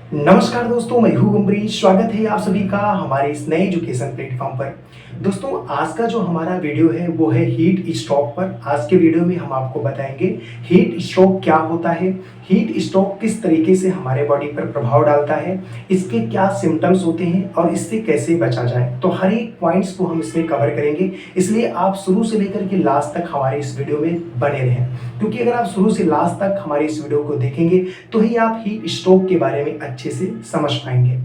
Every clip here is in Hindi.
नमस्कार दोस्तों, मैं हूं अम्बरीश। स्वागत है आप सभी का हमारे इस नए एजुकेशन प्लेटफॉर्म पर। दोस्तों, आज का जो हमारा वीडियो है वो है हीट स्ट्रोक पर। आज के वीडियो में हम आपको बताएंगे हीट स्ट्रोक क्या होता है, हीट स्ट्रोक किस तरीके से हमारे बॉडी पर प्रभाव डालता है, इसके क्या सिम्टम्स होते हैं और इससे कैसे बचा जाए। तो हर एक पॉइंट्स को हम इसमें कवर करेंगे, इसलिए आप शुरू से लेकर के लास्ट तक हमारे इस वीडियो में बने रहें, क्योंकि अगर आप शुरू से लास्ट तक हमारे इस वीडियो को देखेंगे तो ही आप हीट स्ट्रोक के बारे में अच्छे से समझ पाएंगे।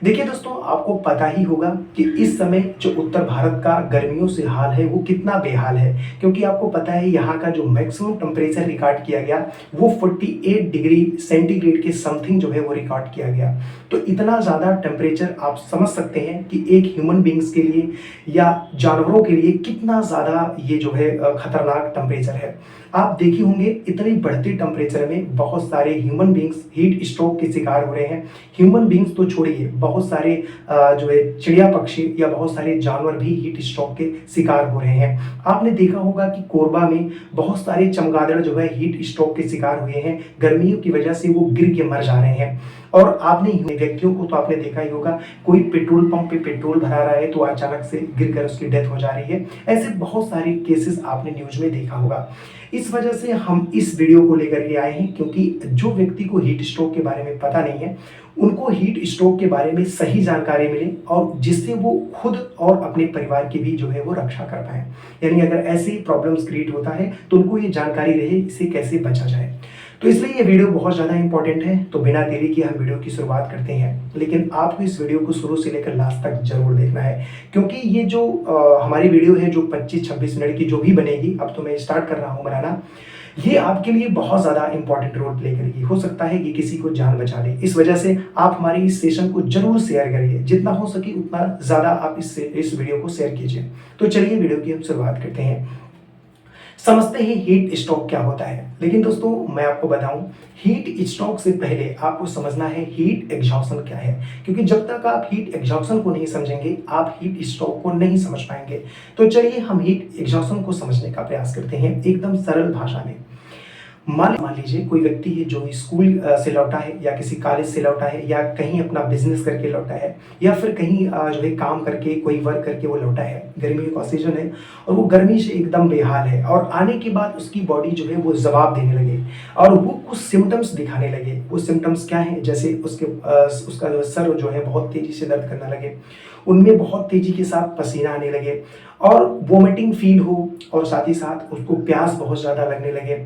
देखिए दोस्तों, आपको पता ही होगा कि इस समय जो उत्तर भारत का गर्मियों से हाल है वो कितना बेहाल है, क्योंकि आपको पता है यहाँ का जो मैक्सिमम टेम्परेचर रिकॉर्ड किया गया वो 48 डिग्री सेंटीग्रेड के समथिंग जो है वो रिकॉर्ड किया गया। तो इतना ज़्यादा टेम्परेचर आप समझ सकते हैं कि एक ह्यूमन बींग्स के लिए या जानवरों के लिए कितना ज़्यादा ये जो है खतरनाक टेम्परेचर है। आप देखे होंगे इतनी बढ़ती टेम्परेचर में बहुत सारे ह्यूमन बींग्स हीट स्ट्रोक के शिकार हो रहे हैं। ह्यूमन बींग्स तो छोड़िए, बहुत सारे जो है चिड़िया पक्षी या बहुत सारे जानवर भी हीट स्ट्रोक के शिकार हो रहे हैं। आपने देखा होगा कि कोरबा में बहुत सारे चमगादड़ जो है हीट स्ट्रोक के शिकार हुए हैं। गर्मियों की वजह से वो गिर के मर जा रहे हैं। और आपने व्यक्तियों को तो आपने देखा ही होगा, कोई पेट्रोल पंप पे पेट्रोल भरा रहा है तो अचानक से गिरकर उसकी डेथ हो जा रही है। ऐसे बहुत सारे केसेस आपने न्यूज में देखा होगा। इस वजह से हम इस वीडियो को लेकर के आए हैं, क्योंकि जो व्यक्ति को हीट स्ट्रोक के बारे में पता नहीं है उनको हीट स्ट्रोक के बारे में सही जानकारी मिले और जिससे वो खुद और अपने परिवार की भी जो है वो रक्षा कर पाए। यानी अगर ऐसी प्रॉब्लम्स क्रिएट होता है तो उनको ये जानकारी रहे इससे कैसे बचा जाए। तो इसलिए ये वीडियो बहुत ज़्यादा इंपॉर्टेंट है। तो बिना देरी किए हम वीडियो की शुरुआत करते हैं, लेकिन आपको इस वीडियो को शुरू से लेकर लास्ट तक जरूर देखना है, क्योंकि ये जो हमारी वीडियो है जो 25-26 मिनट की जो भी बनेगी, अब तो मैं स्टार्ट कर रहा हूँ बनाना, ये आपके लिए बहुत ज़्यादा इंपॉर्टेंट रोल प्ले करेगी। हो सकता है कि किसी को जान बचा दे। इस वजह से आप हमारे इस सेशन को जरूर शेयर करिए, जितना हो सके उतना ज़्यादा आप इस वीडियो को शेयर कीजिए। तो चलिए वीडियो की हम शुरुआत करते हैं। समझते हैं हीट स्ट्रोक क्या होता है। लेकिन दोस्तों, मैं आपको बताऊं, हीट स्ट्रोक से पहले आपको समझना है हीट एग्जॉशन क्या है, क्योंकि जब तक आप हीट एग्जॉशन को नहीं समझेंगे आप हीट स्ट्रोक को नहीं समझ पाएंगे। तो चलिए हम हीट एग्जॉशन को समझने का प्रयास करते हैं एकदम सरल भाषा में। मान लीजिए कोई व्यक्ति है जो स्कूल से लौटा है या किसी कॉलेज से लौटा है या कहीं अपना बिजनेस करके लौटा है या फिर कहीं जो है काम करके कोई वर्क करके वो लौटा है। गर्मियों का सीजन है और वो गर्मी से एकदम बेहाल है और आने के बाद उसकी बॉडी जो है वो जवाब देने लगे और वो कुछ सिम्टम्स दिखाने लगे। वो सिम्टम्स क्या है? जैसे उसका जो सर जो है बहुत तेजी से दर्द करने लगे, उनमें बहुत तेजी के साथ पसीना आने लगे और वोमिटिंग फील हो और साथ ही साथ उसको प्यास बहुत ज़्यादा लगने लगे,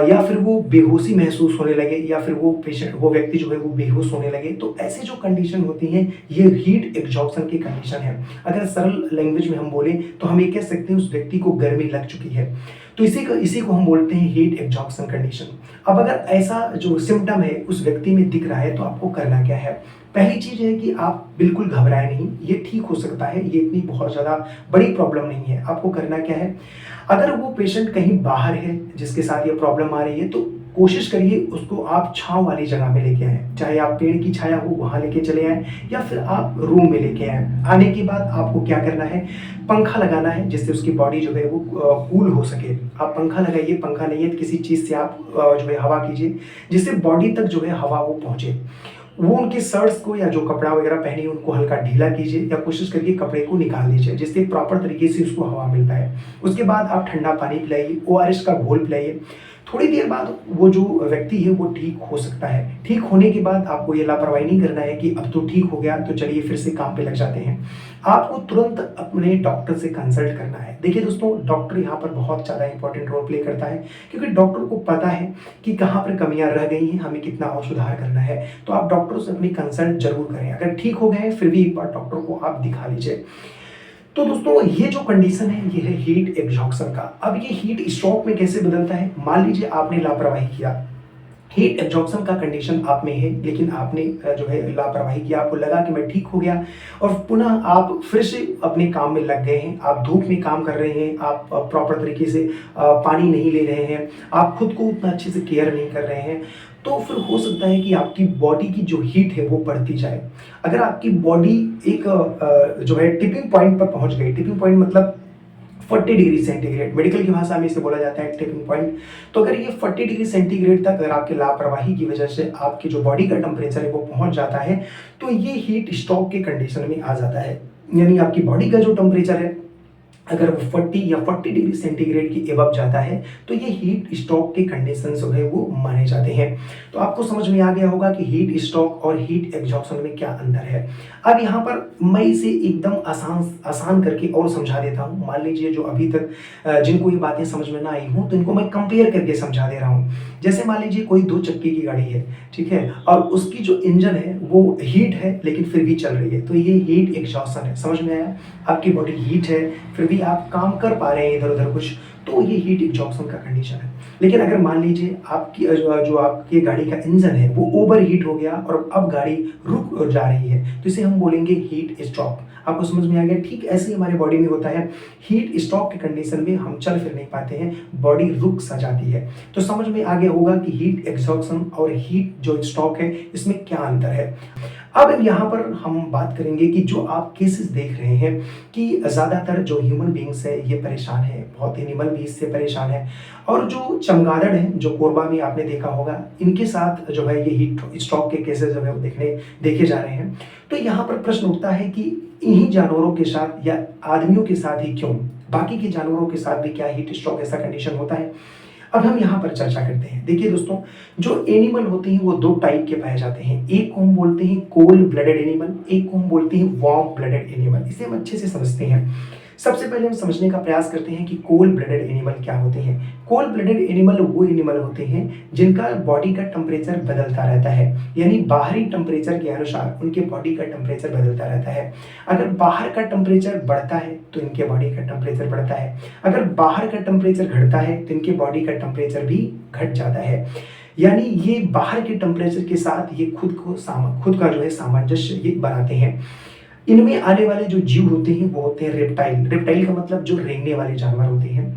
या फिर वो बेहोशी महसूस होने लगे या फिर वो व्यक्ति जो है वो बेहोश होने लगे। तो ऐसे जो कंडीशन होती हैं ये हीट एग्जॉशन की कंडीशन है। अगर सरल लैंग्वेज में हम बोले तो हम ये कह सकते हैं उस व्यक्ति को गर्मी लग चुकी है। तो इसी को हम बोलते हैं हीट एग्जॉशन कंडीशन। अब अगर ऐसा जो सिम्टम है उस व्यक्ति में दिख रहा है तो आपको करना क्या है? पहली चीज है कि आप बिल्कुल घबराए नहीं, ये ठीक हो सकता है, ये इतनी बहुत ज़्यादा बड़ी प्रॉब्लम नहीं है। आपको करना क्या है? अगर वो पेशेंट कहीं बाहर है जिसके साथ ये प्रॉब्लम आ रही है तो कोशिश करिए उसको आप छांव वाली जगह में लेके आएँ, चाहे आप पेड़ की छाया हो वहाँ लेके चले आएँ या फिर आप रूम में लेके आएँ। आने के बाद आपको क्या करना है? पंखा लगाना है जिससे उसकी बॉडी जो है वो कूल हो सके। आप पंखा लगाइए, पंखा नहीं है तो किसी चीज़ से आप जो है हवा कीजिए जिससे बॉडी तक जो है हवा वो पहुँचे। वो उनके शर्ट्स को या जो कपड़ा वगैरह पहनी है उनको हल्का ढीला कीजिए या कोशिश करिए कपड़े को निकाल लीजिए जिससे प्रॉपर तरीके से उसको हवा मिल पाए। उसके बाद आप ठंडा पानी पिलाइए, ओआरएस का घोल पिलाइए। थोड़ी देर बाद वो जो व्यक्ति है वो ठीक हो सकता है। ठीक होने के बाद आपको ये लापरवाही नहीं करना है कि अब तो ठीक हो गया तो चलिए फिर से काम पे लग जाते हैं। आपको तुरंत अपने डॉक्टर से कंसल्ट करना है। देखिए दोस्तों, डॉक्टर यहाँ पर बहुत ज़्यादा इंपॉर्टेंट रोल प्ले करता है, क्योंकि डॉक्टर को पता है कि कहाँ पर कमियां रह गई हैं, हमें कितना और सुधार करना है। तो आप डॉक्टर से अपनी कंसल्ट जरूर करें। अगर ठीक हो गए फिर भी एक बार डॉक्टर को आप दिखा लीजिए। तो दोस्तों, ये जो कंडीशन है ये है हीट एग्जॉशन का। अब ये हीट स्ट्रोक में कैसे बदलता है? मान लीजिए आपने लापरवाही किया, हीट एग्जॉशन का कंडीशन आप में है लेकिन आपने जो है लापरवाही किया, आपको लगा कि मैं ठीक हो गया और पुनः आप फिर से अपने काम में लग गए हैं। आप धूप में काम कर रहे हैं, आप प्रॉपर तरीके से पानी नहीं ले रहे हैं, आप खुद को उतना अच्छे से केयर नहीं कर रहे हैं, तो फिर हो सकता है कि आपकी बॉडी की जो हीट है वो बढ़ती जाए। अगर आपकी बॉडी एक जो है टिपिंग पॉइंट पर पहुंच गई, टिपिंग पॉइंट मतलब 40 डिग्री सेंटीग्रेड, मेडिकल की भाषा में इसे बोला जाता है टिपिंग पॉइंट। तो अगर ये 40 डिग्री सेंटीग्रेड तक अगर आपकी लापरवाही की वजह से आपकी जो बॉडी का टेम्परेचर है वो पहुंच जाता है, तो ये हीट स्ट्रोक के कंडीशन में आ जाता है। यानी आपकी बॉडी का जो टेम्परेचर है अगर वो 40 या 40 डिग्री सेंटीग्रेड की एबव जाता है, तो ये हीट स्ट्रोक के कंडीशन जो है वो माने जाते हैं। तो आपको समझ में आ गया होगा कि हीट स्ट्रोक और हीट एग्जॉशन में क्या अंतर है। अब यहाँ पर मैं इसे एकदम आसान आसान करके और समझा देता हूँ। मान लीजिए जो अभी तक जिनको ये बातें समझ में ना आई हूँ, तो इनको मैं कंपेयर करके समझा दे रहा हूँ। जैसे मान लीजिए कोई 2 चक्के की गाड़ी है, ठीक है, और उसकी जो इंजन है वो हीट है लेकिन फिर भी चल रही है, तो ये हीट एग्जॉशन है। समझ में आया? आपकी बॉडी हीट है फिर भी आप काम कर पा रहे हैं इधर उधर कुछ, तो ये हीट एग्जॉशन का कंडीशन है। लेकिन अगर मान लीजिए आपकी जो आपकी गाड़ी का इंजन है वो ओवर हीट हो गया और अब गाड़ी रुक जा रही है, तो इसे हम बोलेंगे हीट स्ट्रोक। आपको समझ में आ गया? ठीक ऐसे ही हमारे बॉडी में होता है, हीट स्ट्रोक के कंडीशन में हम चल फिर नहीं पाते हैं, बॉडी रुक सा जाती है। तो समझ में आ गया होगा कि हीट एग्जॉशन और हीट जो स्ट्रोक है इसमें क्या अंतर है। अब यहाँ पर हम बात करेंगे कि जो आप केसेस देख रहे हैं कि ज़्यादातर जो ह्यूमन बींग्स है ये परेशान है, बहुत एनिमल भी इससे परेशान है, और जो चमगादड़ हैं जो कोरबा में आपने देखा होगा, इनके साथ जो है ये हीट स्ट्रोक के केसेस जो है वो देखे जा रहे हैं। तो यहाँ पर प्रश्न उठता है कि इन्हीं जानवरों के साथ या आदमियों के साथ ही क्यों, बाकी के जानवरों के साथ भी क्या हीट स्ट्रोक ऐसा कंडीशन होता है। अब हम यहाँ पर चर्चा करते हैं। देखिए दोस्तों, जो एनिमल होते हैं वो 2 टाइप के पाए जाते हैं। एक को हम बोलते हैं कोल्ड ब्लडेड एनिमल, एक को हम बोलते हैं वार्म ब्लडेड एनिमल। इसे हम अच्छे से समझते हैं। सबसे पहले हम समझने का प्रयास करते हैं कि कोल्ड ब्लडेड एनिमल क्या होते हैं। कोल्ड ब्लडेड एनिमल वो एनिमल होते हैं जिनका बॉडी का टेम्परेचर बदलता रहता है, यानी बाहरी टेम्परेचर के अनुसार उनके बॉडी का टेम्परेचर बदलता रहता है। अगर बाहर का टेम्परेचर बढ़ता है तो इनके बॉडी का टेम्परेचर बढ़ता है, अगर बाहर का टेम्परेचर घटता है तो इनके बॉडी का टेम्परेचर भी घट जाता है। यानी ये बाहर के टेम्परेचर के साथ ये खुद का जो है सामंजस्य ये बनाते हैं। इनमें आने वाले जो जीव होते हैं वो होते हैं रेप्टाइल। रेप्टाइल का मतलब जो रेंगने वाले जानवर होते हैं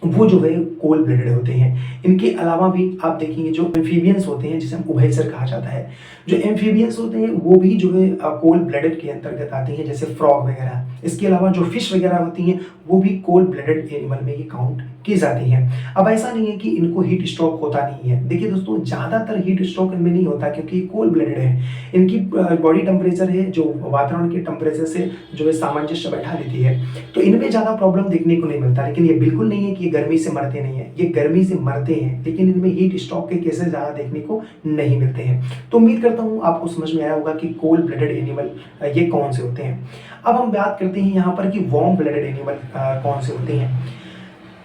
वो जो है कोल्ड ब्लडेड होते हैं। इनके अलावा भी आप देखेंगे जो एम्फीबियंस होते हैं, जिसे हम उभयचर कहा जाता है, जो एम्फीबियंस होते हैं वो भी जो है कोल्ड ब्लडेड के अंतर्गत आते हैं, जैसे फ्रॉग वगैरह। इसके अलावा जो फिश वगैरह होती हैं वो भी कोल्ड ब्लडेड एनिमल में ही काउंट की जाती हैं। अब ऐसा नहीं है कि इनको हीट स्ट्रोक होता नहीं है। देखिए दोस्तों, ज़्यादातर हीट स्ट्रोक इनमें नहीं होता क्योंकि कोल्ड ब्लडेड है। इनकी बॉडी टेम्परेचर है जो वातावरण के टेम्परेचर से जो है सामंजस्य बैठा लेती है, तो इनमें ज़्यादा प्रॉब्लम देखने को नहीं मिलता। लेकिन ये बिल्कुल नहीं है कि ये गर्मी से मरते नहीं है, ये गर्मी से मरते हैं, लेकिन इनमें हीट स्ट्रोक के केसेस ज़्यादा देखने को नहीं मिलते हैं। तो उम्मीद करता हूँ आपको समझ में आया होगा कि कोल्ड ब्लडेड एनिमल ये कौन से होते हैं। अब हम बात करते हैं यहाँ पर कि वार्म ब्लडेड एनिमल कौन से होते हैं।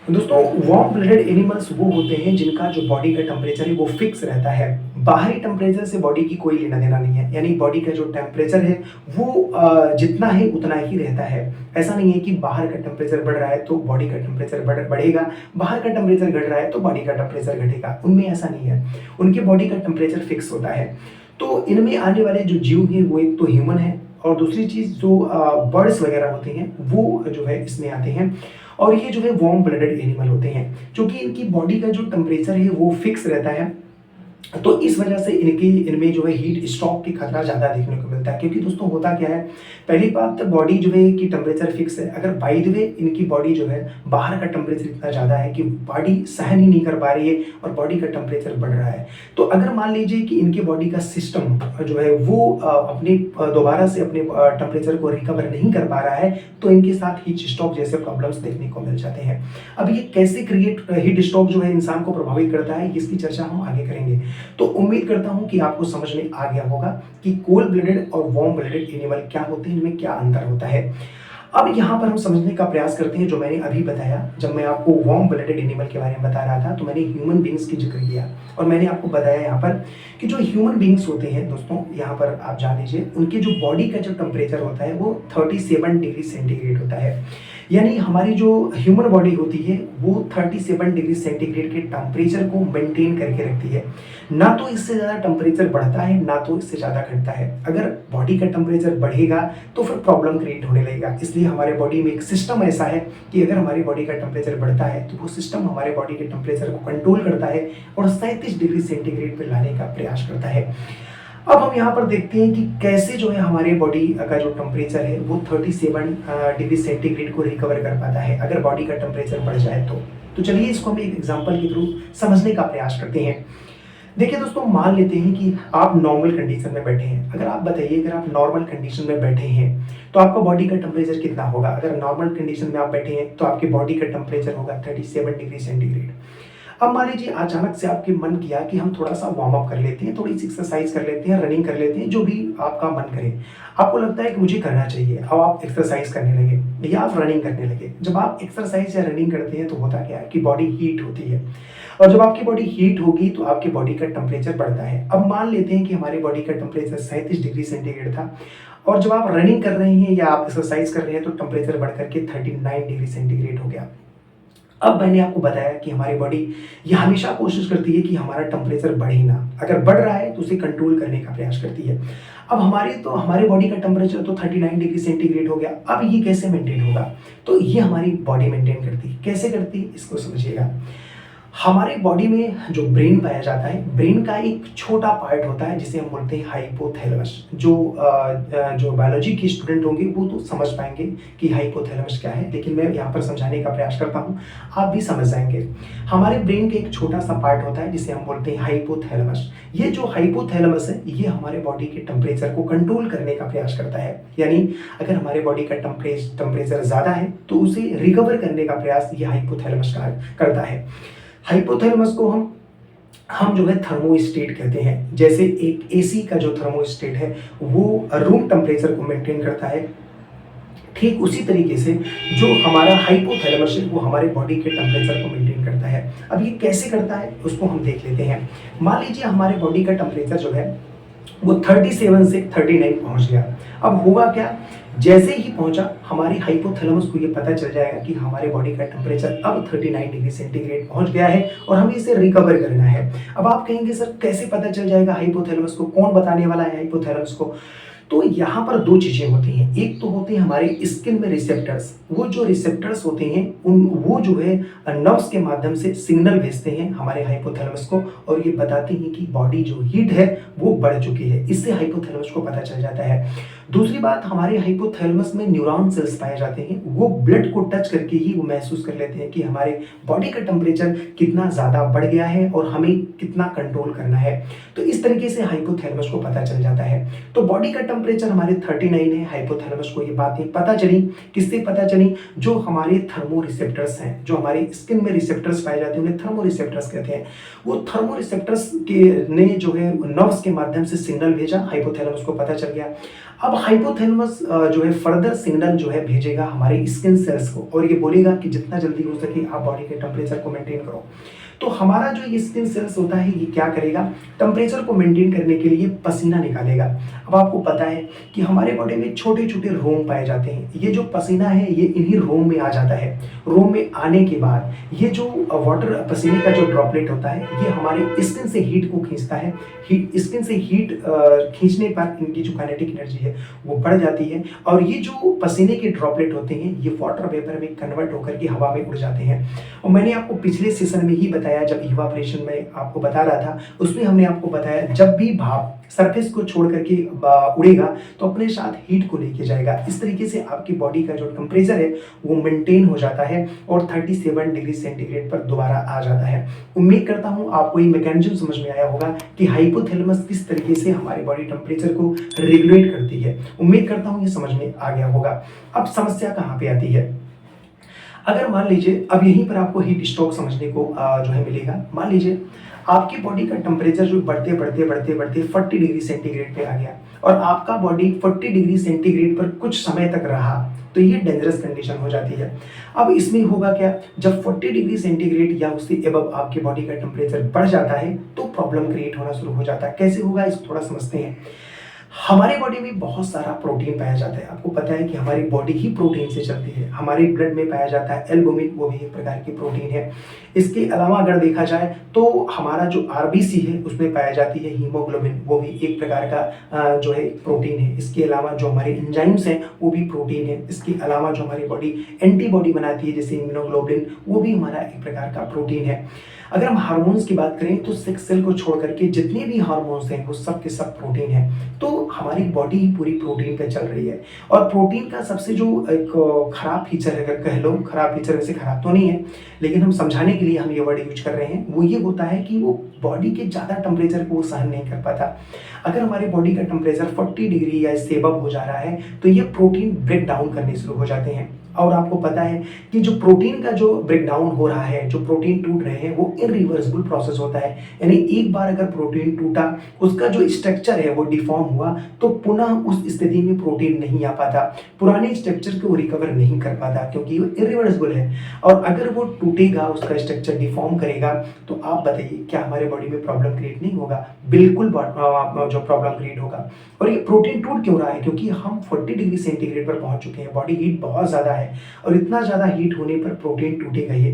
दोस्तों, वार्म ब्लडेड एनिमल्स वो होते हैं जिनका जो बॉडी का टेम्परेचर है वो फिक्स रहता है। बाहरी टेम्परेचर से बॉडी की कोई लेना देना नहीं है, यानी बॉडी का जो टेम्परेचर है वो जितना है उतना ही रहता है। ऐसा नहीं है कि बाहर का टेम्परेचर बढ़ रहा है तो बॉडी का टेम्परेचर बढ़ेगा, बाहर का टेम्परेचर घट रहा है तो बॉडी का टेम्परेचर घटेगा। उनमें ऐसा नहीं है, उनके बॉडी का टेम्परेचर फिक्स होता है। तो इनमें आने वाले जो जीव हैं वो एक तो ह्यूमन है, और दूसरी चीज़ जो बर्ड्स वगैरह होते हैं वो जो है इसमें आते हैं। और ये जो है वार्म ब्लडेड एनिमल होते हैं, क्योंकि इनकी बॉडी का जो टेम्परेचर है वो फिक्स रहता है, तो इस वजह से इनमें जो है हीट स्ट्रोक की खतरा ज़्यादा देखने को मिलता है। क्योंकि दोस्तों होता क्या है, पहली बात तो बॉडी जो है कि टेम्परेचर फिक्स है। अगर बाय द वे इनकी बॉडी जो है बाहर का टेम्परेचर इतना ज़्यादा है कि बॉडी सहन ही नहीं कर पा रही है और बॉडी का टेम्परेचर बढ़ रहा है, तो अगर मान लीजिए कि इनके बॉडी का सिस्टम जो है वो अपने दोबारा से अपने टेम्परेचर को रिकवर नहीं कर पा रहा है, तो इनके साथ हीट स्ट्रोक जैसे प्रॉब्लम्स देखने को मिल जाते हैं। अब ये कैसे हीट स्ट्रोक जो है इंसान को प्रभावित करता है, इसकी चर्चा हम आगे करेंगे। तो उम्मीद करता हूं कि आपको समझ में आ गया होगा कि कोल्ड ब्लडेड और वार्म ब्लडेड एनिमल क्या होते हैं, इनमें क्या अंतर होता है। अब यहाँ पर हम समझने का प्रयास करते हैं जो मैंने अभी बताया। जब मैं आपको वार्म ब्लडेड एनिमल के बारे में बता रहा था तो मैंने ह्यूमन बींग्स की जिक्र किया, और मैंने आपको बताया यहाँ पर कि जो ह्यूमन बींग्स होते हैं दोस्तों, यहाँ पर आप जान लीजिए उनके जो बॉडी का जो टेम्परेचर होता है वो 37 डिग्री सेंटीग्रेड होता है। यानी हमारी जो ह्यूमन बॉडी होती है वो 37 डिग्री सेंटीग्रेड के टेम्परेचर को मेंटेन करके रखती है। ना तो इससे ज़्यादा टेम्परेचर बढ़ता है, ना तो इससे ज़्यादा घटता है। अगर बॉडी का टेम्परेचर बढ़ेगा तो फिर प्रॉब्लम क्रिएट होने लगेगा। इसलिए हमारे बॉडी में एक सिस्टम ऐसा है कि अगर हमारी बॉडी का टेम्परेचर बढ़ता है तो वो सिस्टम हमारे बॉडी के टेम्परेचर को कंट्रोल करता है और 37 डिग्री सेंटीग्रेड पर लाने का प्रयास करता है। अब हम यहाँ पर देखते हैं कि कैसे जो है हमारे बॉडी का जो टेम्परेचर है वो 37 डिग्री सेंटीग्रेड को रिकवर कर पाता है अगर बॉडी का टेम्परेचर बढ़ जाए तो चलिए इसको हम एक एग्जांपल के थ्रू समझने का प्रयास करते हैं। देखिए दोस्तों, मान लेते हैं कि आप नॉर्मल कंडीशन में बैठे हैं। अगर आप बताइए, अगर आप नॉर्मल कंडीशन में बैठे हैं तो आपका बॉडी का टेम्परेचर कितना होगा? अगर नॉर्मल कंडीशन में आप बैठे हैं तो आपके बॉडी का टेम्परेचर होगा 37 डिग्री सेंटीग्रेड। अब मान लीजिए अचानक से आपके मन किया कि हम थोड़ा सा वार्म अप कर लेते हैं, थोड़ी सी एक्सरसाइज कर लेते हैं, रनिंग कर लेते हैं, जो भी आपका मन करे। आपको लगता है कि मुझे करना चाहिए, अब आप एक्सरसाइज करने लगे या आप रनिंग करने लगे। जब आप एक्सरसाइज या रनिंग करते हैं तो होता क्या है कि बॉडी हीट होती है, और जब आपकी बॉडी हीट होगी तो आपकी बॉडी का टेम्परेचर बढ़ता है। अब मान लेते हैं कि हमारी बॉडी का टेम्परेचर 37 डिग्री सेंटीग्रेड था, और जब आप रनिंग कर रहे हैं या आप एक्सरसाइज कर रहे हैं तो टेम्परेचर बढ़कर के 39 डिग्री सेंटीग्रेड हो गया। अब मैंने आपको बताया कि हमारी बॉडी ये हमेशा कोशिश करती है कि हमारा टेम्परेचर बढ़े ना, अगर बढ़ रहा है तो उसे कंट्रोल करने का प्रयास करती है। अब हमारे बॉडी का टेम्परेचर तो 39 डिग्री सेंटीग्रेड हो गया। अब ये कैसे मेंटेन होगा? तो ये हमारी बॉडी मेंटेन करती है। कैसे करती है इसको समझिएगा। हमारे बॉडी में जो ब्रेन पाया जाता है, ब्रेन का एक छोटा पार्ट होता है जिसे हम बोलते हैं हाइपोथैलेमस। जो बायोलॉजी के स्टूडेंट होंगे वो तो समझ पाएंगे कि हाइपोथैलेमस क्या है, लेकिन मैं यहाँ पर समझाने का प्रयास करता हूँ, आप भी समझ जाएंगे। हमारे ब्रेन का एक छोटा सा पार्ट होता है जिसे हम बोलते हैं हाइपोथैलेमस। ये जो हाइपोथैलेमस है ये हमारे बॉडी के टेम्परेचर को कंट्रोल करने का प्रयास करता है। यानी अगर हमारे बॉडी का टेम्परेचर ज़्यादा है तो उसे रिकवर करने का प्रयास ये हाइपोथैलेमस करता है। हाइपोथैलेमस को हम जो है थर्मोस्टेट कहते हैं। जैसे एक एसी का जो थर्मोस्टेट है वो रूम टेम्परेचर को मेंटेन करता है, ठीक उसी तरीके से जो हमारा हाइपोथैलेमस है वो हमारे बॉडी के टेम्परेचर को मेंटेन करता है। अब ये कैसे करता है उसको हम देख लेते हैं। मान लीजिए हमारे बॉडी का टेम्परेचर जो है वो 37 से 39 पहुंच गया। अब होगा क्या? जैसे ही पहुंचा, हमारी हाइपोथैलेमस को ये पता चल जाएगा कि हमारे बॉडी का टेम्परेचर अब 39 डिग्री सेंटीग्रेड पहुंच गया है और हमें इसे रिकवर करना है। अब आप कहेंगे सर कैसे पता चल जाएगा हाइपोथैलेमस को, कौन बताने वाला है हाइपोथैलेमस को? तो यहाँ पर दो चीजें होती हैं। एक तो होते हैं हमारे स्किन में रिसेप्टर्स। वो जो रिसेप्टर्स होते हैं वो जो है नर्व्स के माध्यम से सिग्नल भेजते हैं हमारे हाइपोथैलेमस को, और ये बताते हैं कि बॉडी जो हीट है वो बढ़ चुकी है। इससे हाइपोथैलेमस को पता चल जाता है। दूसरी बात, हमारे हाइपोथैलेमस में न्यूरॉन सेल्स पाए जाते हैं। वो ब्लड को टच करके ही वो महसूस कर लेते हैं कि हमारे बॉडी का टेम्परेचर कितना ज़्यादा बढ़ गया है और हमें कितना कंट्रोल करना है। तो इस तरीके से हाइपोथैलेमस को पता चल जाता है। तो बॉडी का टेम्परेचर हमारे 39 है, हाइपोथैलेमस को ये बातें पता चली। किससे पता चली? जो हमारे थर्मो रिसेप्टर्स हैं, जो हमारे स्किन में रिसेप्टर्स पाए जाते हैं उन्हें थर्मो रिसेप्टर्स कहते हैं। वो थर्मो रिसेप्टर्स ने जो है नर्व्स के माध्यम से सिग्नल भेजा, हाइपोथैलेमस को पता चल गया। अब हाइपोथैलेमस जो है फर्दर सिग्नल जो है भेजेगा हमारे स्किन सेल्स को, और ये बोलेगा कि जितना जल्दी हो सके आप बॉडी के टेम्परेचर को मेंटेन करो। तो हमारा जो ये स्किन सेल्स होता है ये क्या करेगा? टेम्परेचर को मेंटेन करने के लिए पसीना निकालेगा। अब आपको पता है कि हमारे बॉडी में छोटे छोटे रोम पाए जाते हैं। ये जो पसीना है ये इन्हीं रोम में आ जाता है। रोम में आने के बाद ये जो वाटर पसीने का जो ड्रॉपलेट होता है ये हमारे स्किन से हीट को खींचता है। स्किन से हीट खींचने पर इनकी जो काइनेटिक एनर्जी है वो बढ़ जाती है, और ये जो पसीने के ड्रॉपलेट होते हैं ये वाटर वेपर में कन्वर्ट होकर के हवा में उड़ जाते हैं। और मैंने आपको पिछले सेशन में ही बताया, जब इवापोरेशन में आपको बता रहा था उसमें हमने आपको बताया जब भी भाप सरफेस को छोड़ करके उड़ेगा तो अपने साथ हीट को लेके जाएगा। इस तरीके से आपकी बॉडी का जो टेम्परेचर है वो मेंटेन हो जाता है और 37 डिग्री सेंटीग्रेड पर दोबारा आ जाता है। उम्मीद करता हूं आपको ये मैकेनिज्म समझ में आया होगा कि हाइपोथैलेमस किस तरीके से हमारी बॉडी टेम्परेचर को रेगुलेट करती है। उम्मीद करता हूं ये समझ में आ गया होगा। अब समस्या कहाँ पे आती है? अगर मान लीजिए, अब यहीं पर आपको हीट स्ट्रोक समझने को जो है मिलेगा। मान लीजिए आपकी बॉडी का टेम्परेचर जो बढ़ते बढ़ते बढ़ते बढ़ते 40 डिग्री सेंटीग्रेड पे आ गया और आपका बॉडी 40 डिग्री सेंटीग्रेड पर कुछ समय तक रहा, तो ये डेंजरस कंडीशन हो जाती है। अब इसमें होगा क्या? जब 40 डिग्री सेंटीग्रेड या उससे एबव आपकी बॉडी का टेम्परेचर बढ़ जाता है तो प्रॉब्लम क्रिएट होना शुरू हो जाता है। कैसे होगा इसको थोड़ा समझते हैं। हमारे बॉडी में बहुत सारा प्रोटीन पाया जाता है। आपको पता है कि हमारी बॉडी ही प्रोटीन से चलती है। हमारे ब्लड में पाया जाता है एल्बुमिन, वो भी एक प्रकार की प्रोटीन है। इसके अलावा अगर देखा जाए तो हमारा जो आरबीसी है उसमें पाया जाती है हीमोग्लोबिन, वो भी एक प्रकार का जो है प्रोटीन है। इसके अलावा जो हमारे एंजाइम्स हैं वो भी प्रोटीन है। इसके अलावा जो हमारी बॉडी एंटीबॉडी बनाती है जैसे इम्यूनोग्लोबिन, वो भी हमारा एक प्रकार का प्रोटीन है। अगर हम हार्मोन्स की बात करें तो सेक्स सेल को छोड़ करके जितने भी हार्मोन्स हैं वो सब के सब प्रोटीन है। तो हमारी बॉडी ही पूरी प्रोटीन पे चल रही है। और प्रोटीन का सबसे जो एक खराब फीचर है, अगर कह लो खराब फीचर, वैसे खराब तो नहीं है लेकिन हम समझाने के लिए हम ये वर्ड यूज कर रहे हैं, वो ये होता है कि वो बॉडी के ज़्यादा टेम्परेचर को वो सहन नहीं कर पाता। अगर हमारे बॉडी का टेम्परेचर 40 डिग्री या इससे अबव हो जा रहा है तो ये प्रोटीन ब्रेक डाउन करने शुरू हो जाते हैं। और आपको पता है कि जो प्रोटीन का जो ब्रेकडाउन हो रहा है, जो प्रोटीन टूट रहे हैं, वो इरिवर्सिबल प्रोसेस होता है। यानी एक बार अगर प्रोटीन टूटा, उसका जो स्ट्रक्चर है वो डिफॉर्म हुआ, तो पुनः उस स्थिति में प्रोटीन नहीं आ पाता, पुराने स्ट्रक्चर को वो रिकवर नहीं कर पाता क्योंकि वो इरिवर्सिबल है। और अगर वो टूटेगा, उसका स्ट्रक्चर डिफॉर्म करेगा, तो आप बताइए क्या हमारे बॉडी में प्रॉब्लम क्रिएट नहीं होगा? बिल्कुल जो प्रॉब्लम क्रिएट होगा। और ये प्रोटीन टूट क्यों रहा है? क्योंकि हम 40 डिग्री सेंटीग्रेड पर पहुंच चुके हैं, बॉडी हीट बहुत ज़्यादा है और इतना ज़्यादा हीट होने पर प्रोटीन टूटेगा ही।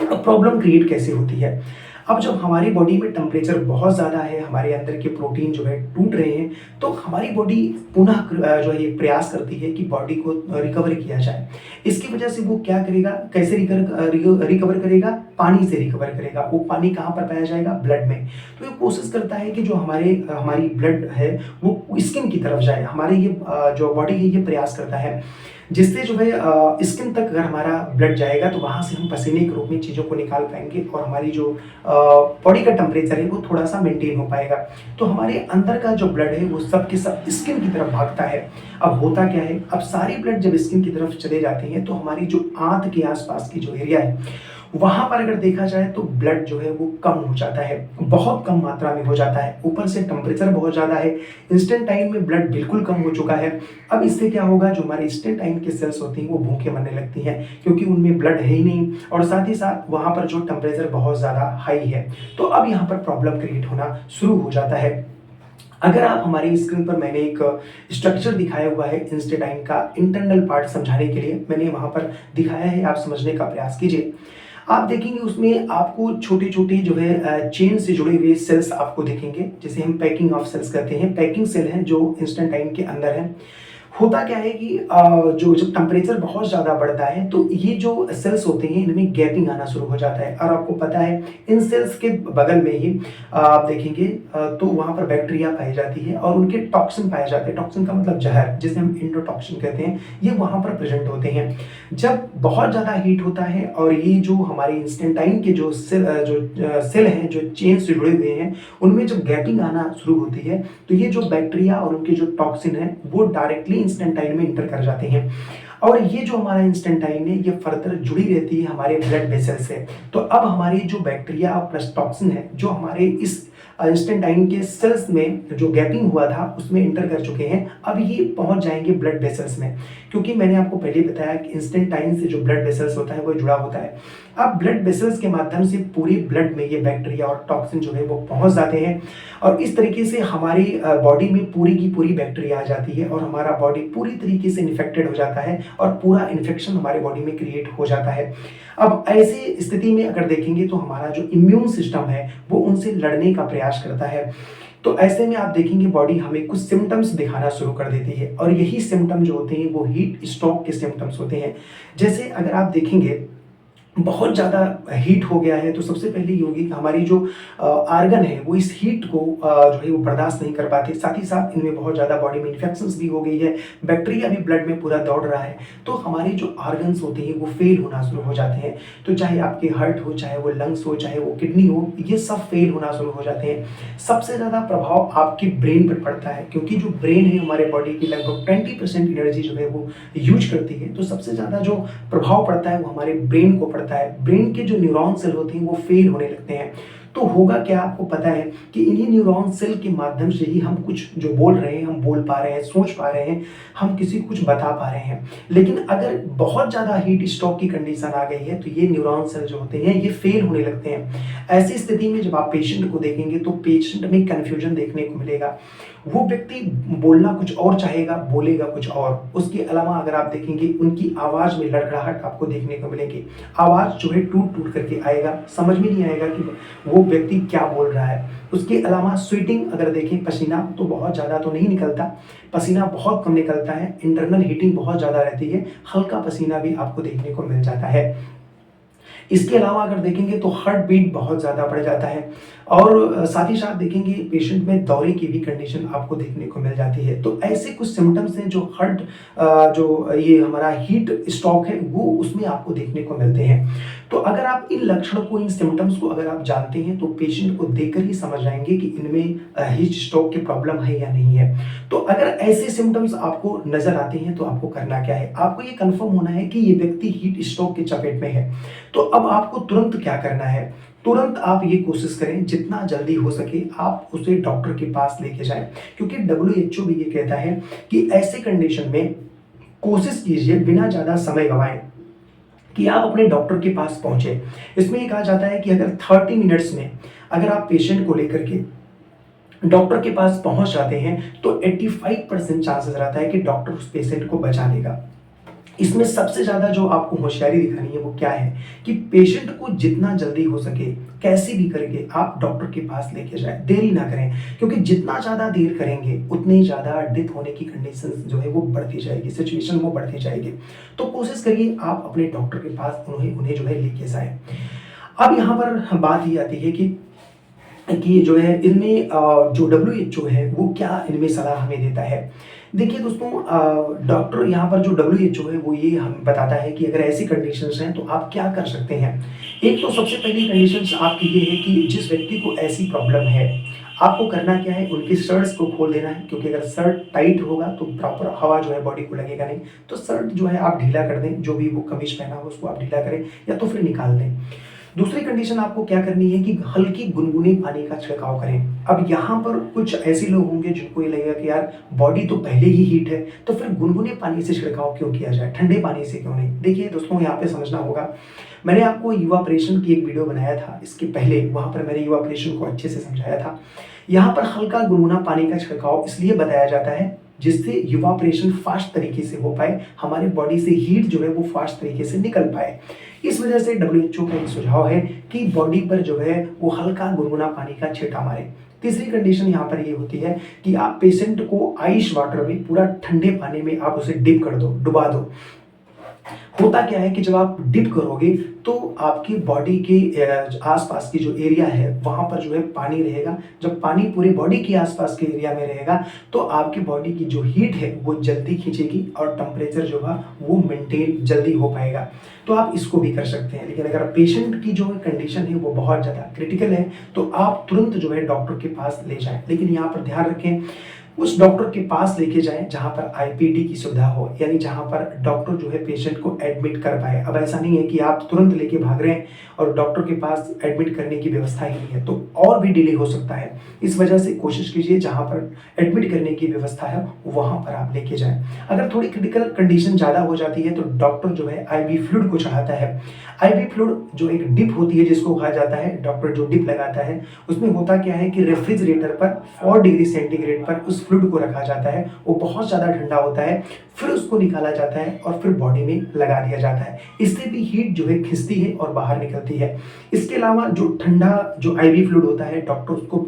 अब प्रॉब्लम क्रिएट कैसे होती है? अब जब हमारी बॉडी में टेम्परेचर बहुत ज़्यादा है, हमारे अंदर के प्रोटीन जो है टूट रहे हैं, तो हमारी बॉडी पुनः जो है ये प्रयास करती है कि बॉडी को रिकवर किया जाए। इसकी वजह से वो क्या करेगा, कैसे रिकवर करेगा? पानी से रिकवर करेगा। वो पानी कहाँ पर पाया जाएगा? ब्लड में। तो ये कोशिश करता है कि जो हमारी ब्लड है वो स्किन की तरफ जाए। हमारे ये जो बॉडी है ये प्रयास करता है जिससे जो है स्किन तक अगर हमारा ब्लड जाएगा तो वहाँ से हम पसीने के रूप में चीज़ों को निकाल पाएंगे और हमारी जो बॉडी का टेम्परेचर है वो थोड़ा सा मेंटेन हो पाएगा। तो हमारे अंदर का जो ब्लड है वो सब के सब स्किन की तरफ भागता है। अब होता क्या है, अब सारी ब्लड जब स्किन की तरफ चले जाते हैं तो हमारी जो आंत के आसपास की जो एरिया है वहां पर अगर देखा जाए तो ब्लड जो है वो कम हो जाता है, बहुत कम मात्रा में हो जाता है। ऊपर से टेम्परेचर बहुत ज़्यादा है, इंस्टेंट टाइम में ब्लड बिल्कुल कम हो चुका है। अब इससे क्या होगा, जो हमारे इंस्टेंट टाइम के सेल्स होती हैं वो भूखे मरने लगती हैं क्योंकि उनमें ब्लड है ही नहीं और साथ ही साथ वहाँ पर जो टेम्परेचर बहुत ज़्यादा हाई है। तो अब यहाँ पर प्रॉब्लम क्रिएट होना शुरू हो जाता है। अगर आप हमारी स्क्रीन पर मैंने एक स्ट्रक्चर दिखाया हुआ है इंस्टेटाइन का इंटरनल पार्ट समझाने के लिए मैंने वहाँ पर दिखाया है, आप समझने का प्रयास कीजिए। आप देखेंगे उसमें आपको छोटे छोटे जो है चेन से जुड़े हुए सेल्स आपको दिखेंगे, जिसे हम पैकिंग ऑफ सेल्स कहते हैं। पैकिंग सेल हैं जो इंस्टेंटाइन के अंदर है। होता क्या है कि जो जब टेम्परेचर बहुत ज़्यादा बढ़ता है तो ये जो सेल्स होते हैं इनमें गैपिंग आना शुरू हो जाता है। और आपको पता है इन सेल्स के बगल में ही आप देखेंगे तो वहाँ पर बैक्टीरिया पाई जाती है और उनके टॉक्सिन पाए जाते हैं। टॉक्सिन का मतलब जहर, जिसे हम इंडोटॉक्सिन कहते हैं, ये वहाँ पर प्रेजेंट होते हैं। जब बहुत ज़्यादा हीट होता है और ये जो हमारे इंस्टेंटाइन के जो सेल हैं जो चेन से जुड़े हुए हैं उनमें जब गैपिंग आना शुरू होती है तो ये जो बैक्टीरिया और उनके जो टॉक्सिन है वो डायरेक्टली इंस्टेंटाइन में इंटर कर जाते हैं। और ये जो हमारा इंस्टेंटाइन है ये फर्दर जुड़ी रहती है हमारे ब्लड वेसल से। तो अब हमारी जो बैक्टीरिया और प्लस टॉक्सिन है जो हमारे इस इंस्टेंटाइन के सेल्स में जो गैपिंग हुआ था उसमें इंटर कर चुके हैं, अब ये पहुंच जाएंगे ब्लड वेसल्स में। क्योंकि मैंने आपको पहले बताया कि इंस्टेंटाइन से जो ब्लड वेसल्स होता है वो जुड़ा होता है। अब ब्लड वेसल्स के माध्यम से पूरी ब्लड में ये बैक्टीरिया और टॉक्सिन जो है वो पहुंच जाते हैं और इस तरीके से हमारी बॉडी में पूरी की पूरी बैक्टीरिया आ जाती है और हमारा बॉडी पूरी तरीके से इन्फेक्टेड हो जाता है और पूरा इन्फेक्शन हमारे बॉडी में क्रिएट हो जाता है। अब ऐसी स्थिति में अगर देखेंगे तो हमारा जो इम्यून सिस्टम है वो उनसे लड़ने का प्रयास करता है। तो ऐसे में आप देखेंगे बॉडी हमें कुछ सिम्टम्स दिखाना शुरू कर देती है और यही सिम्टम जो होते हैं वो हीट स्ट्रोक के सिम्टम्स होते हैं। जैसे अगर आप देखेंगे बहुत ज़्यादा हीट हो गया है तो सबसे पहले ये होगी कि हमारी जो आर्गन है वो इस हीट को जो है वो बर्दाश्त नहीं कर पाते। साथ ही साथ इनमें बहुत ज़्यादा बॉडी में इन्फेक्शंस भी हो गई है, बैक्टीरिया भी ब्लड में पूरा दौड़ रहा है, तो हमारे जो आर्गन्स होते हैं वो फेल होना शुरू हो जाते हैं। तो चाहे आपके हार्ट हो, चाहे वो लंग्स हो, चाहे वो किडनी हो, ये सब फेल होना शुरू हो जाते हैं। सबसे ज़्यादा प्रभाव आपकी ब्रेन पर पड़ता है क्योंकि जो ब्रेन है हमारे बॉडी की लगभग 20% एनर्जी जो है वो यूज करती है। तो सबसे ज़्यादा जो प्रभाव पड़ता है वो हमारे ब्रेन को पड़ता है। ब्रेन के जो न्यूरॉन सेल होते हैं वो फेल होने लगते हैं। तो होगा क्या, आपको पता है कि इन्हीं न्यूरॉन सेल के माध्यम से ही हम कुछ जो बोल रहे हैं हम बोल पा रहे हैं, सोच पा रहे हैं, हम किसी को कुछ बता पा रहे हैं। लेकिन अगर बहुत ज़्यादा हीट स्ट्रोक की कंडीशन आ गई है तो ये न्यूरॉन सेल जो होते हैं ये फेल होने लगते हैं। ऐसी स्थिति में जब आप पेशेंट को देखेंगे तो पेशेंट में कन्फ्यूजन देखने को मिलेगा। वो व्यक्ति बोलना कुछ और चाहेगा, बोलेगा कुछ और। उसके अलावा अगर आप देखेंगे उनकी आवाज़ में लड़खड़ाहट आपको देखने को मिलेगी। आवाज़ जो है टूट टूट करके आएगा, समझ में नहीं आएगा कि वो व्यक्ति क्या बोल रहा है। उसके अलावा स्वेटिंग अगर देखें, पसीना तो बहुत ज़्यादा तो नहीं निकलता, पसीना बहुत कम निकलता है, इंटरनल हीटिंग बहुत ज़्यादा रहती है, हल्का पसीना भी आपको देखने को मिल जाता है। इसके अलावा अगर देखेंगे तो हार्ट बीट बहुत ज़्यादा बढ़ जाता है और साथ ही साथ देखेंगे पेशेंट में दौरे की भी कंडीशन आपको देखने को मिल जाती है। तो ऐसे कुछ सिम्टम्स हैं जो जो ये हमारा हीट स्ट्रोक है वो उसमें आपको देखने को मिलते हैं। तो अगर आप इन लक्षणों को, इन सिम्टम्स को अगर आप जानते हैं तो पेशेंट को देखकर ही समझ जाएंगे कि इनमें हीट स्ट्रोक की प्रॉब्लम है या नहीं है। तो अगर ऐसे सिम्टम्स आपको नजर आते हैं तो आपको करना क्या है, आपको ये कंफर्म होना है कि ये व्यक्ति हीट स्ट्रोक के चपेट में है। तो अब आपको तुरंत क्या करना है, तुरंत आप ये कोशिश करें जितना जल्दी हो सके आप उसे डॉक्टर के पास लेके जाएं, क्योंकि WHO भी ये कहता है कि ऐसे कंडीशन में कोशिश कीजिए बिना ज़्यादा समय गंवाएं कि आप अपने डॉक्टर के पास पहुंचे। इसमें ये कहा जाता है कि अगर 30 मिनट्स में अगर आप पेशेंट को लेकर के डॉक्टर के पास पहुंच जाते हैं तो 85% चांसेस रहता है कि डॉक्टर उस पेशेंट को बचा लेगा। इसमें सबसे ज्यादा जो आपको होशियारी दिखानी है वो क्या है कि पेशेंट को जितना जल्दी हो सके कैसे भी करके आप डॉक्टर के पास लेके जाएं, देरी ना करें, क्योंकि जितना ज्यादा देर करेंगे उतनी ज्यादा डेथ होने की कंडीशन जो है वो बढ़ती जाएगी, सिचुएशन वो बढ़ती जाएगी। तो कोशिश करिए आप अपने डॉक्टर के पास उन्हें जो है लेके जाएं। अब यहाँ पर बात ये आती है कि जो है इनमें जो WHO है वो क्या इनमें सलाह हमें देता है। देखिए दोस्तों, डॉक्टर यहाँ पर जो WHO है वो ये हमें बताता है कि अगर ऐसी कंडीशंस हैं तो आप क्या कर सकते हैं। एक तो सबसे पहली कंडीशंस आपकी ये है कि जिस व्यक्ति को ऐसी प्रॉब्लम है आपको करना क्या है, उनकी शर्ट्स को खोल देना है, क्योंकि अगर शर्ट टाइट होगा तो प्रॉपर हवा जो है बॉडी को लगेगा नहीं। तो शर्ट जो है आप ढीला कर दें, जो भी वो कमीज पहना हो उसको आप ढीला करें या तो फिर निकाल दें। दूसरी कंडीशन आपको क्या करनी है कि हल्की गुनगुनी पानी का छिड़काव करें। अब यहाँ पर कुछ ऐसे लोग होंगे जिनको ये लगेगा कि यार बॉडी तो पहले ही हीट है तो फिर गुनगुने पानी से छिड़काव क्यों किया जाए, ठंडे पानी से क्यों नहीं। देखिए दोस्तों, यहाँ पे समझना होगा, मैंने आपको इवापोरेशन की एक वीडियो बनाया था इसके पहले, वहां पर मैंने इवापोरेशन को अच्छे से समझाया था। यहाँ पर हल्का गुनगुना पानी का छिड़काव इसलिए बताया जाता है जिससे इवापोरेशन फास्ट तरीके से हो पाए, हमारे बॉडी से हीट जो है वो फास्ट तरीके से निकल पाए। इस वजह से WHO का एक सुझाव है कि बॉडी पर जो है वो हल्का गुनगुना पानी का छींटा मारे। तीसरी कंडीशन यहाँ पर ये होती है कि आप पेशेंट को आइस वाटर में, पूरा ठंडे पानी में आप उसे डिप कर दो, डुबा दो। होता क्या है कि जब आप डिप करोगे तो आपकी बॉडी के आसपास की जो एरिया है वहां पर जो है पानी रहेगा। जब पानी पूरी बॉडी के आसपास के एरिया में रहेगा तो आपकी बॉडी की जो हीट है वो जल्दी खींचेगी और टेम्परेचर जो है वो मेंटेन जल्दी हो पाएगा। तो आप इसको भी कर सकते हैं। लेकिन अगर पेशेंट की जो कंडीशन है वो बहुत ज़्यादा क्रिटिकल है तो आप तुरंत जो है डॉक्टर के पास ले जाएं। लेकिन यहाँ पर ध्यान रखें, उस डॉक्टर के पास लेके जाएं जहां पर IPD की सुविधा हो, यानी जहां पर डॉक्टर जो है पेशेंट को एडमिट कर पाए। अब ऐसा नहीं है कि आप तुरंत लेके भाग रहे हैं और डॉक्टर के पास एडमिट करने की व्यवस्था ही नहीं है, तो और भी डिले हो सकता है। इस वजह से कोशिश कीजिए जहां पर एडमिट करने की व्यवस्था है वहां पर आप लेके जाएं। अगर थोड़ी क्रिटिकल कंडीशन ज़्यादा हो जाती है तो डॉक्टर जो है IV फ्लूइड को चढ़ाता है। IV फ्लूइड जो एक डिप होती है जिसको कहा जाता है, डॉक्टर जो डिप लगाता है उसमें होता क्या है कि रेफ्रिजरेटर पर 4 डिग्री सेंटीग्रेड पर उस फ्लूइड को रखा जाता है। वो बहुत ज़्यादा ठंडा होता है, फिर उसको निकाला जाता है और फिर बॉडी में लगा दिया जाता है। इससे भी हीट जो है खिंचती है और बाहर निकलती है। इसके अलावा जो ठंडा जो IV फ्लूइड होता है डॉक्टर उसको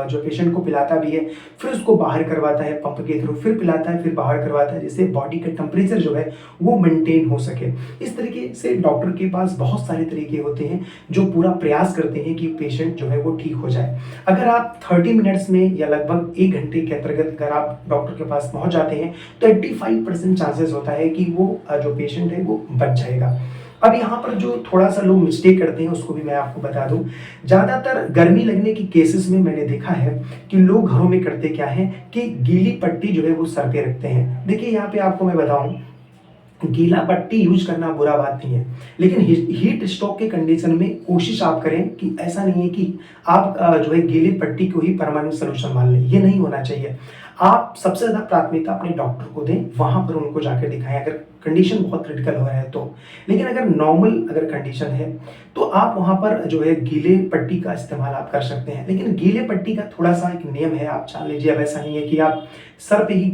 जो पेशेंट को पिलाता भी है, फिर उसको बाहर करवाता है पंप के थ्रू, फिर पिलाता है, फिर बाहर करवाता है, जिससे बॉडी का टेम्परेचर जो है वो मेंटेन हो सके। इस तरीके से डॉक्टर के पास बहुत सारे तरीके होते हैं जो पूरा प्रयास करते हैं कि पेशेंट जो है वो ठीक हो जाए। अगर आप 30 मिनट्स में या लगभग 1 घंटे के अंतर्गत अगर आप डॉक्टर के पास पहुंच जाते हैं तो 85% चांसेस होता है कि वो जो पेशेंट है वो बच जाएगा। अब यहाँ पर जो थोड़ा सा लोग मिस्टेक करते हैं उसको भी मैं आपको बता दूं। ज़्यादातर गर्मी लगने की केसेस में मैंने देखा है कि लोग घरों में करते क्या है कि गीली पट्टी जो है वो सर पे रखते हैं। देखिए यहाँ पे आपको मैं बताऊं, गीला पट्टी यूज करना बुरा बात नहीं है, लेकिन हीट स्ट्रोक के कंडीशन में कोशिश आप करें कि ऐसा नहीं है कि आप जो है गीली पट्टी को ही परमानेंट सोल्यूशन मान लें, ये नहीं होना चाहिए। आप सबसे ज्यादा प्राथमिकता अपने डॉक्टर को दें, वहां पर उनको जाकर दिखाएं अगर कंडीशन बहुत क्रिटिकल हो रहा है तो। लेकिन अगर नॉर्मल अगर कंडीशन है तो आप वहां पर जो है गीले पट्टी का इस्तेमाल आप कर सकते हैं। लेकिन गीले पट्टी का थोड़ा सा एक नियम है, आप जान लीजिए। अब ऐसा नहीं है कि आप सर पे ही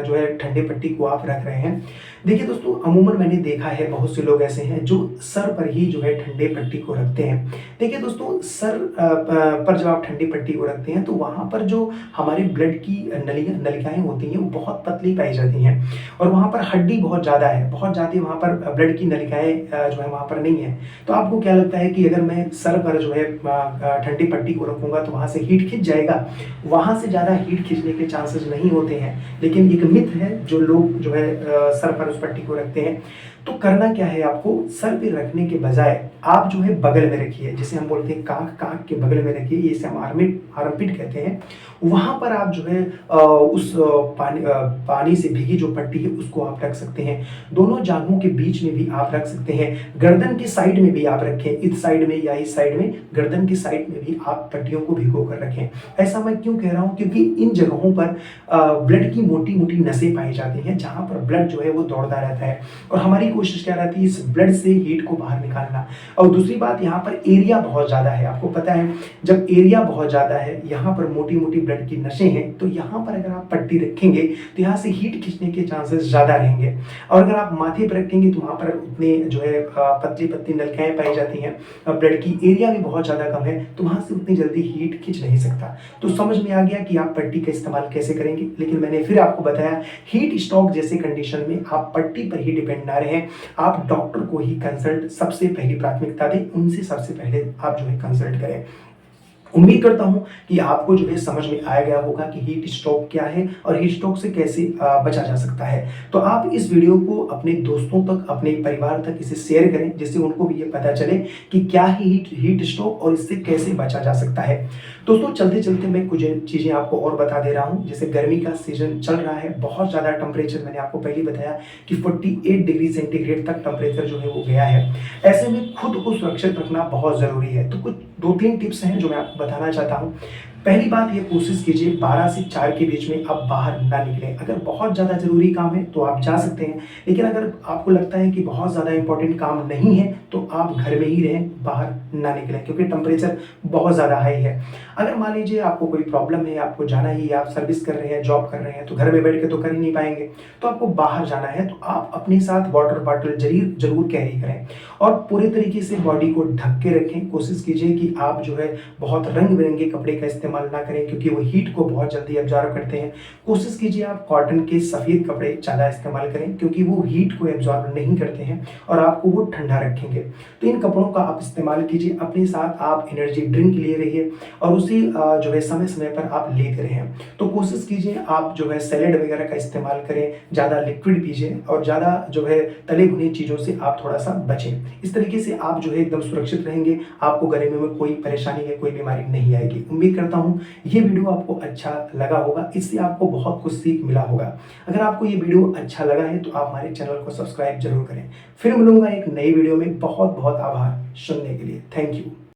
जो है ठंडे पट्टी को आप रख रहे हैं। देखिए दोस्तों, अमूमन मैंने देखा है बहुत से लोग ऐसे हैं जो सर पर ही जो है ठंडे पट्टी को रखते हैं। देखिए दोस्तों, सर पर जब आप ठंडी पट्टी को रखते हैं तो वहां पर जो हमारे ब्लड की नलिकाएँ होती हैं वो बहुत पतली पाई जाती हैं और वहाँ पर हड्डी बहुत ज़्यादा है, बहुत ज़्यादा वहाँ पर ब्लड की नलिकाएँ जो है वहाँ पर नहीं है। तो आपको क्या लगता है कि अगर मैं सर पर जो है ठंडी पट्टी को रखूँगा तो वहाँ से हीट खिंच जाएगा? वहाँ से ज़्यादा हीट खींचने के चांसेस नहीं होते हैं। लेकिन एक मिथ है जो लोग जो है सर पर उस पट्टी को रखते हैं। तो करना क्या है आपको, सर पे रखने के बजाय आप जो है बगल में रखिए, जिसे हम बोलते हैं काँख के बगल में रखिए, इसे हम आर्मपिट कहते हैं। वहाँ पर आप जो है पानी से भीगी जो पट्टी है उसको आप रख सकते हैं। दोनों जाँघों के बीच में भी आप रख सकते हैं। गर्दन की साइड में भी आप रखें, इस साइड में या इस साइड में, गर्दन की साइड में भी आप पट्टियों को भिगो कर रखें। ऐसा मैं क्यों कह रहा हूँ, क्योंकि इन जगहों पर ब्लड की मोटी-मोटी नसें पाई जाती हैं, जहाँ पर ब्लड जो है वो दौड़ता रहता है और हमारी कोशिश क्या रहती है इस ब्लड से हीट को बाहर निकालना। और दूसरी बात, यहाँ पर एरिया बहुत ज़्यादा है। आपको पता है जब एरिया बहुत ज़्यादा है, यहाँ पर मोटी-मोटी ब्लड की नसें हैं, तो यहाँ पर अगर आप पट्टी रखेंगे तो यहाँ से हीट खींचने के चांसेस ज़्यादा रहेंगे। और अगर आप माथे पर रखेंगे तो वहाँ पर उतने जो है पतली-पतली नलिकाएँ पाई जाती हैं, ब्लड की एरिया भी बहुत ज़्यादा कम है, तो वहाँ से उतनी जल्दी हीट खींच नहीं सकता। तो समझ में आ गया कि आप पट्टी का इस्तेमाल कैसे करेंगे। लेकिन मैंने फिर आपको बताया, हीट स्ट्रोक जैसे कंडीशन में आप पट्टी पर ही डिपेंड ना रहें, आप डॉक्टर को ही कंसल्ट सबसे पहली प्राथमिकता दें, उनसे सबसे पहले आप जो है कंसल्ट करें। उम्मीद करता हूँ कि आपको जो है समझ में आ गया होगा कि हीट स्ट्रोक क्या है और हीट स्ट्रोक से कैसे बचा जा सकता है। तो आप इस वीडियो को अपने दोस्तों तक, अपने परिवार तक इसे शेयर करें, जिससे उनको भी ये पता चले कि क्या है हीट स्ट्रोक और इससे कैसे बचा जा सकता है। दोस्तों चलते-चलते मैं कुछ चीज़ें आपको और बता दे रहा हूँ। जैसे गर्मी का सीज़न चल रहा है, बहुत ज़्यादा टेम्परेचर, मैंने आपको पहले बताया कि 48 डिग्री सेंटीग्रेड तक टेम्परेचर जो है वो गया है। ऐसे में खुद को सुरक्षित रखना बहुत ज़रूरी है। तो कुछ 2-3 टिप्स हैं जो मैं आपको बताना चाहता हूँ। पहली बात, ये कोशिश कीजिए 12 से 4 के बीच में आप बाहर ना निकलें। अगर बहुत ज़्यादा ज़रूरी काम है तो आप जा सकते हैं, लेकिन अगर आपको लगता है कि बहुत ज़्यादा इम्पोर्टेंट काम नहीं है तो आप घर में ही रहें, बाहर ना निकलें, क्योंकि टेम्परेचर बहुत ज़्यादा हाई है। अगर मान लीजिए आपको कोई प्रॉब्लम है, आपको जाना ही है, आप सर्विस कर रहे हैं, जॉब कर रहे हैं, तो घर में बैठ के तो कर ही नहीं पाएँगे, तो आपको बाहर जाना है तो आप अपने साथ वाटर बॉटल ज़रूर कैरी करें और पूरे तरीके से बॉडी को ढक के रखें। कोशिश कीजिए कि आप जो है बहुत रंग-बिरंगे कपड़े का इस्तेमाल ना करें, क्योंकि वो हीट को बहुत जल्दी एब्ज़ॉर्ब करते हैं। कोशिश कीजिए आप कॉटन के सफ़ेद कपड़े ज़्यादा इस्तेमाल करें, क्योंकि वो हीट को एब्ज़ॉर्ब नहीं करते हैं और आपको वो ठंडा रखेंगे। तो इन कपड़ों का आप इस्तेमाल कीजिए। अपने साथ आप एनर्जी ड्रिंक लिए रहिए और उसे जो है समय-समय पर आप लेते रहें। तो कोशिश कीजिए आप जो है सैलेड वगैरह का इस्तेमाल करें, ज़्यादा लिक्विड पीजिए और ज़्यादा जो है तले भुने चीज़ों से आप थोड़ा-सा बचें। इस तरीके से आप जो है एकदम सुरक्षित रहेंगे, आपको गर्मी में कोई परेशानी या कोई बीमारी नहीं आएगी। उम्मीद करता हूँ ये वीडियो आपको अच्छा लगा होगा, इससे आपको बहुत कुछ सीख मिला होगा। अगर आपको ये वीडियो अच्छा लगा है तो आप हमारे चैनल को सब्सक्राइब ज़रूर करें। फिर मिलूँगा एक नई वीडियो में। बहुत-बहुत आभार सुनने के लिए। Thank you.